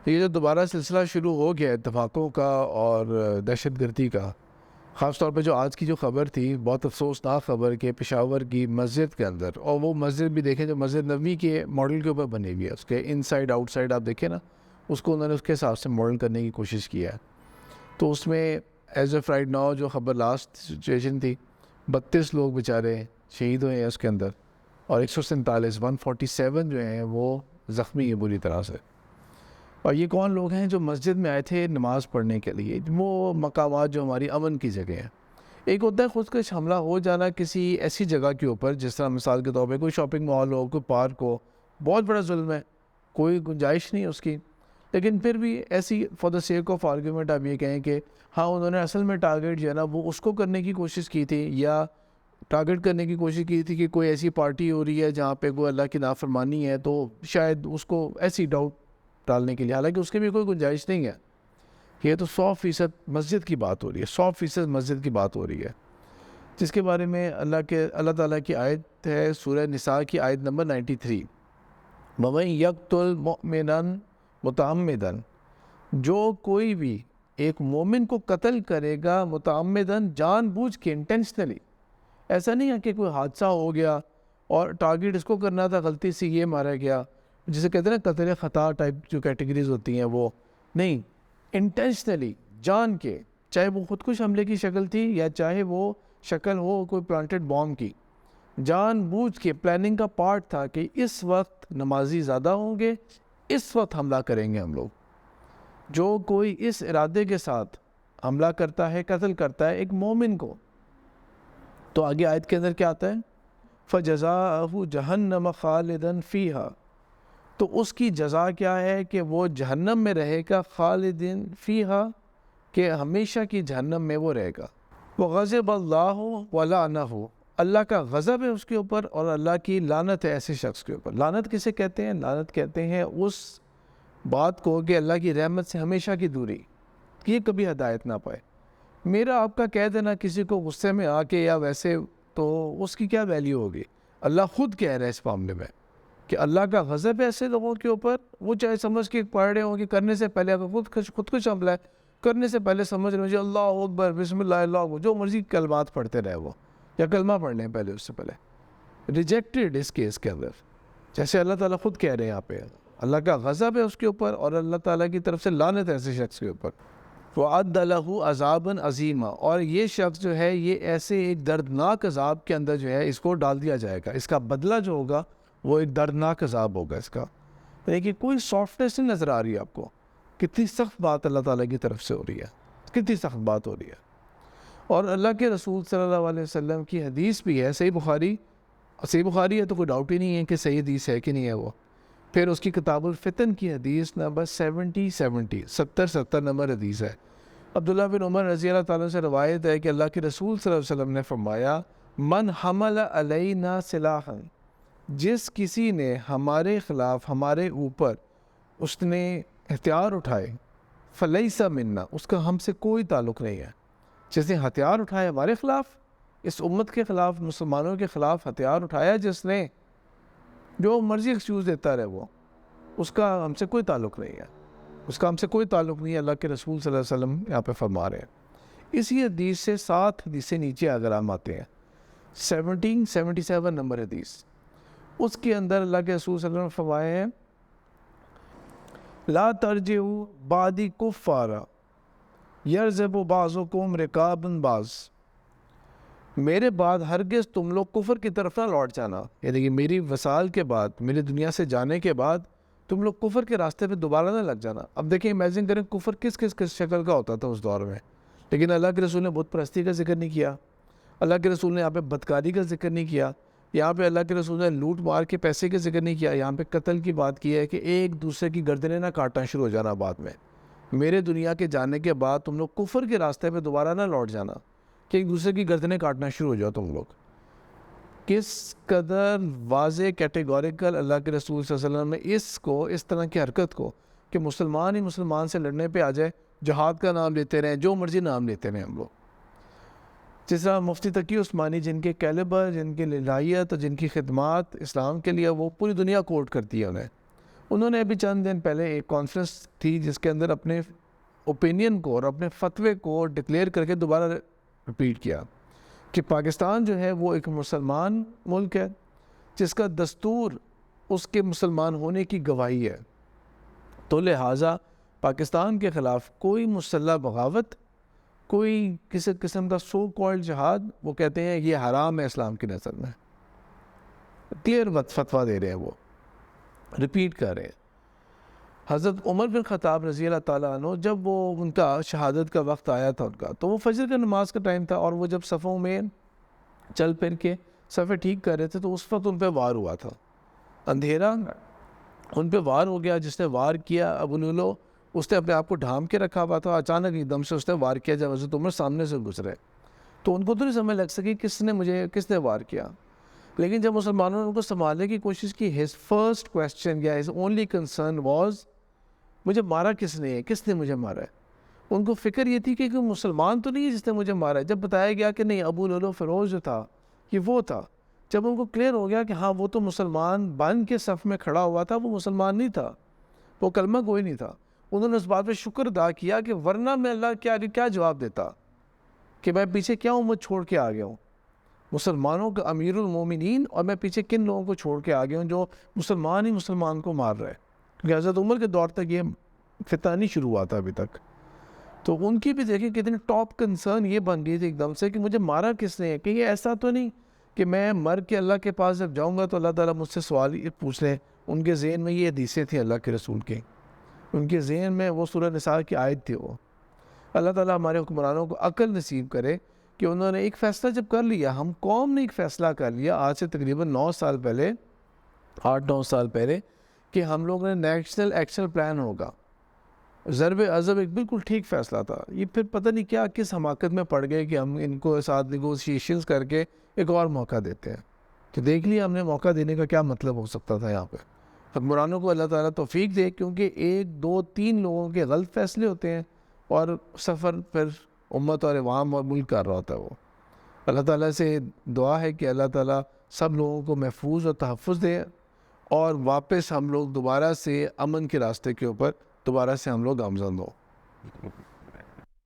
یہ جو دوبارہ سلسلہ شروع ہو گیا اتفاقوں کا اور دہشت گردی کا، خاص طور پہ جو آج کی جو خبر تھی، بہت افسوسناک خبر کہ پشاور کی مسجد کے اندر، اور وہ مسجد بھی دیکھیں جو مسجد نبوی کے ماڈل کے اوپر بنی ہوئی ہے، اس کے ان سائڈ آؤٹ سائڈ آپ دیکھیں نا، اس کو انہوں نے اس کے حساب سے ماڈل کرنے کی کوشش کیا ہے۔ تو اس میں ایز اے فرائیڈ ناؤ جو خبر لاسٹ سچویشن تھی، 32 لوگ بیچارے شہید ہوئے ہیں اس کے اندر، اور 147 جو ہیں وہ زخمی ہیں بری طرح سے۔ اور یہ کون لوگ ہیں جو مسجد میں آئے تھے نماز پڑھنے کے لیے؟ وہ مقامات جو ہماری امن کی جگہ ہیں۔ ایک ہوتا ہے خودکش حملہ ہو جانا کسی ایسی جگہ کے اوپر، جس طرح مثال کے طور پہ کوئی شاپنگ مال ہو، کوئی پارک ہو، بہت بڑا ظلم ہے، کوئی گنجائش نہیں اس کی، لیکن پھر بھی ایسی for the sake of argument آپ یہ کہیں کہ ہاں انہوں نے اصل میں ٹارگیٹ جو ہے نا وہ اس کو کرنے کی کوشش کی تھی، یا ٹارگیٹ کرنے کی کوشش کی تھی کہ کوئی ایسی پارٹی ہو رہی ہے جہاں پہ کوئی اللہ کی نافرمانی ہے، تو شاید اس کو ایسی ڈاؤٹ ڈالنے کے لیے، حالانکہ اس کے بھی کوئی گنجائش نہیں ہے۔ یہ تو 100% مسجد کی بات ہو رہی ہے، 100% مسجد کی بات ہو رہی ہے، جس کے بارے میں اللہ تعالیٰ کی آیت ہے سورہ نساء کی آیت نمبر 93، وَمَن يَقْتُلْ مُؤْمِنًا مُتَعَمِّدًا، جو کوئی بھی ایک مومن کو قتل کرے گا متعمدً، جان بوجھ کے، انٹینشنلی، ایسا نہیں ہے کہ کوئی حادثہ ہو گیا اور ٹارگیٹ اس کو کرنا تھا، غلطی سے یہ مارا گیا، جسے کہتے ہیں نا قتل خطا ٹائپ جو کیٹیگریز ہوتی ہیں، وہ نہیں، انٹینشنلی جان کے، چاہے وہ خودکش حملے کی شکل تھی یا چاہے وہ شکل ہو کوئی پلانٹڈ بام کی، جان بوجھ کے پلاننگ کا پارٹ تھا کہ اس وقت نمازی زیادہ ہوں گے، اس وقت حملہ کریں گے ہم لوگ۔ جو کوئی اس ارادے کے ساتھ حملہ کرتا ہے، قتل کرتا ہے ایک مومن کو، تو آگے آیت کے اندر کیا آتا ہے؟ فَجَزَاءُهُ جَهَنَّمَ خَالِدًا فِيهَا، تو اس کی جزا کیا ہے کہ وہ جہنم میں رہے گا، خالدین فیہا، کہ ہمیشہ کی جہنم میں وہ رہے گا۔ وَغَضِبَ اللَّهُ وَلَعْنَهُ، اللہ کا غضب ہے اس کے اوپر اور اللہ کی لعنت ہے ایسے شخص کے اوپر۔ لعنت کسے کہتے ہیں؟ لعنت کہتے ہیں اس بات کو کہ اللہ کی رحمت سے ہمیشہ کی دوری، یہ کبھی ہدایت نہ پائے۔ میرا آپ کا کہہ دینا کسی کو غصے میں آ کے یا ویسے، تو اس کی کیا ویلیو ہوگی؟ اللہ خود کہہ رہا ہے اس معاملے میں کہ اللہ کا غضب ہے ایسے لوگوں کے اوپر، وہ چاہے سمجھ کے پڑھ رہے ہوں کہ کرنے سے پہلے، اگر خودکش حملہ ہے کرنے سے پہلے سمجھ رہے ہوں جی اللہ اکبر بسم اللہ اللہ اکبر، جو مرضی کلمات پڑھتے رہے وہ، یا کلمہ پڑھ لیں پہلے، اس سے پہلے ریجیکٹڈ اس کیس کے اندر، جیسے اللہ تعالیٰ خود کہہ رہے ہیں یہاں پہ اللہ کا غضب ہے اس کے اوپر اور اللہ تعالیٰ کی طرف سے لعنت ہے ایسے شخص کے اوپر۔ وَعَدَّ لَهُ عَذَابًا عَظِيمًا، اور یہ شخص جو ہے یہ ایسے ایک دردناک عذاب کے اندر جو ہے اس کو ڈال دیا جائے گا، اس کا بدلہ جو ہوگا وہ ایک دردناک عذاب ہوگا اس کا۔ لیکن کوئی سافٹنیس نہیں نظر آ رہی ہے آپ کو، کتنی سخت بات اللہ تعالیٰ کی طرف سے ہو رہی ہے، کتنی سخت بات ہو رہی ہے۔ اور اللہ کے رسول صلی اللہ علیہ وسلم کی حدیث بھی ہے، صحیح بخاری ہے تو کوئی ڈاؤٹ ہی نہیں ہے کہ صحیح حدیث ہے کہ نہیں ہے وہ۔ پھر اس کی کتاب الفتن کی حدیث نمبر 70 نمبر حدیث ہے۔ عبداللہ بن عمر رضی اللہ تعالیٰ سے روایت ہے کہ اللہ کے رسول صلی اللہ علیہ وسلم نے فرمایا، من حمل علینا سلاحا، جس کسی نے ہمارے خلاف، ہمارے اوپر اس نے ہتھیار اٹھائے، فلیس منا، اس کا ہم سے کوئی تعلق نہیں ہے۔ جس نے ہتھیار اٹھائے ہمارے خلاف، اس امت کے خلاف، مسلمانوں کے خلاف ہتھیار اٹھایا جس نے، جو مرضی ایکسکیوز دیتا رہے وہ، اس کا ہم سے کوئی تعلق نہیں ہے، اس کا ہم سے کوئی تعلق نہیں ہے، اللہ کے رسول صلی اللہ علیہ وسلم یہاں پہ فرما رہے ہیں۔ اسی حدیث سے 7 حدیثیں نیچے اگر ہم آتے ہیں، 77 نمبر حدیث، اس کے اندر اللہ کے رسول صلی اللہ علیہ وسلم فرمائے ہیں، لا ترجعوا بعدی کفارا یرزب بعضکم رکاب بعض، میرے بعد ہرگز تم لوگ کفر کی طرف نہ لوٹ جانا، یعنی کہ میری وصال کے بعد، میری دنیا سے جانے کے بعد تم لوگ کفر کے راستے پہ دوبارہ نہ لگ جانا۔ اب دیکھیں، امیجن کریں کفر کس شکل کا ہوتا تھا اس دور میں، لیکن اللہ کے رسول نے بت پرستی کا ذکر نہیں کیا، اللہ کے رسول نے یہاں پہ بدکاری کا ذکر نہیں کیا، یہاں پہ اللہ کے رسول نے لوٹ مار کے پیسے کا ذکر نہیں کیا، یہاں پہ قتل کی بات کی ہے کہ ایک دوسرے کی گردنیں نہ کاٹنا شروع ہو جانا بعد میں، میرے دنیا کے جانے کے بعد تم لوگ کفر کے راستے پہ دوبارہ نہ لوٹ جانا کہ ایک دوسرے کی گردنیں کاٹنا شروع ہو جاؤ تم لوگ۔ کس قدر واضح کیٹیگوریکل اللہ کے رسول صلی اللہ علیہ وسلم نے اس کو، اس طرح کی حرکت کو، کہ مسلمان ہی مسلمان سے لڑنے پہ آ جائے، جہاد کا نام لیتے رہیں، جو مرضی نام لیتے رہیں ہم لوگ۔ جس طرح مفتی تقی عثمانی، جن کے کیلیبر، جن کی للہیت اور جن کی خدمات اسلام کے لیے وہ پوری دنیا کوٹ کرتی ہے انہیں، انہوں نے ابھی چند دن پہلے ایک کانفرنس تھی جس کے اندر اپنے اوپینین کو اور اپنے فتوے کو ڈکلیئر کر کے دوبارہ رپیٹ کیا کہ پاکستان جو ہے وہ ایک مسلمان ملک ہے جس کا دستور اس کے مسلمان ہونے کی گواہی ہے، تو لہٰذا پاکستان کے خلاف کوئی مسلح بغاوت، کوئی کسی قسم کا سو کالڈ جہاد، وہ کہتے ہیں یہ حرام ہے اسلام کی نظر میں. کلیئر فتویٰ دے رہے ہیں، وہ ریپیٹ کر رہے ہیں. حضرت عمر بن خطاب رضی اللہ تعالیٰ عنہ جب وہ ان کا شہادت کا وقت آیا تھا ان کا، تو وہ فجر کا نماز کا ٹائم تھا، اور وہ جب صفوں میں چل پھر کے صفیں ٹھیک کر رہے تھے تو اس وقت ان پہ وار ہوا تھا. اندھیرا ان پہ وار ہو گیا. جس نے وار کیا ابو لولو، اس نے اپنے آپ کو ڈھانپ کے رکھا ہوا تھا. اچانک ایک دم سے اس نے وار کیا جب حضرت عمر سامنے سے گزرے، تو ان کو تو نہیں سمجھ لگ سکی کس نے وار کیا. لیکن جب مسلمانوں نے ان کو سنبھالنے کی کوشش کی، his first question یا his only concern was مجھے مارا کس نے ہے، کس نے مجھے مارا ہے. ان کو فکر یہ تھی کہ کوئی مسلمان تو نہیں ہے جس نے مجھے مارا ہے. جب بتایا گیا کہ نہیں، ابو لولو فیروز جو تھا یہ وہ تھا، جب ان کو کلیئر ہو گیا کہ ہاں وہ تو مسلمان بن کے صف میں کھڑا ہوا تھا، وہ مسلمان نہیں تھا، وہ کلمہ گوئی نہیں تھا. انہوں نے اس بات پہ شکر ادا کیا کہ ورنہ میں اللہ کے آگے کیا جواب دیتا کہ میں پیچھے کیا امت چھوڑ کے آ گیا ہوں، مسلمانوں کا امیر المومنین، اور میں پیچھے کن لوگوں کو چھوڑ کے آ گیا ہوں جو مسلمان ہی مسلمان کو مار رہے. کیونکہ حضرت عمر کے دور تک یہ فتنہ نہیں شروع ہوا تھا ابھی تک. تو ان کی بھی دیکھیں کتنی ٹاپ کنسرن یہ بن گئی تھی ایک دم سے کہ مجھے مارا کس نے ہے. کہ یہ ایسا تو نہیں کہ میں مر کے اللہ کے پاس جب جاؤں گا تو اللہ تعالیٰ مجھ سے سوال پوچھ لیں. ان کے ذہن میں یہ حدیثیں تھیں اللہ کے رسول کی، ان کے ذہن میں وہ سورہ نساء کی آیت تھی. وہ اللہ تعالیٰ ہمارے حکمرانوں کو عقل نصیب کرے کہ انہوں نے ایک فیصلہ جب کر لیا، ہم قوم نے ایک فیصلہ کر لیا آج سے تقریباً 9 سال پہلے، 8-9 سال پہلے، کہ ہم لوگوں نے نیشنل ایکشن پلان ہوگا. ضرب عضب ایک بالکل ٹھیک فیصلہ تھا. یہ پھر پتہ نہیں کیا کس حماقت میں پڑ گئے کہ ہم ان کو ساتھ نیگوشیشنز کر کے ایک اور موقع دیتے ہیں. تو دیکھ لیا ہم نے موقع دینے کا کیا مطلب ہو سکتا تھا. یہاں پہ حکمرانوں کو اللہ تعالیٰ توفیق دے، کیونکہ 1 2 3 لوگوں کے غلط فیصلے ہوتے ہیں اور سفر پھر امت اور عوام اور ملک کر رہا ہوتا ہے. وہ اللہ تعالیٰ سے دعا ہے کہ اللہ تعالیٰ سب لوگوں کو محفوظ اور تحفظ دے، اور واپس ہم لوگ دوبارہ سے امن کے راستے کے اوپر دوبارہ سے ہم لوگ گامزن ہوں.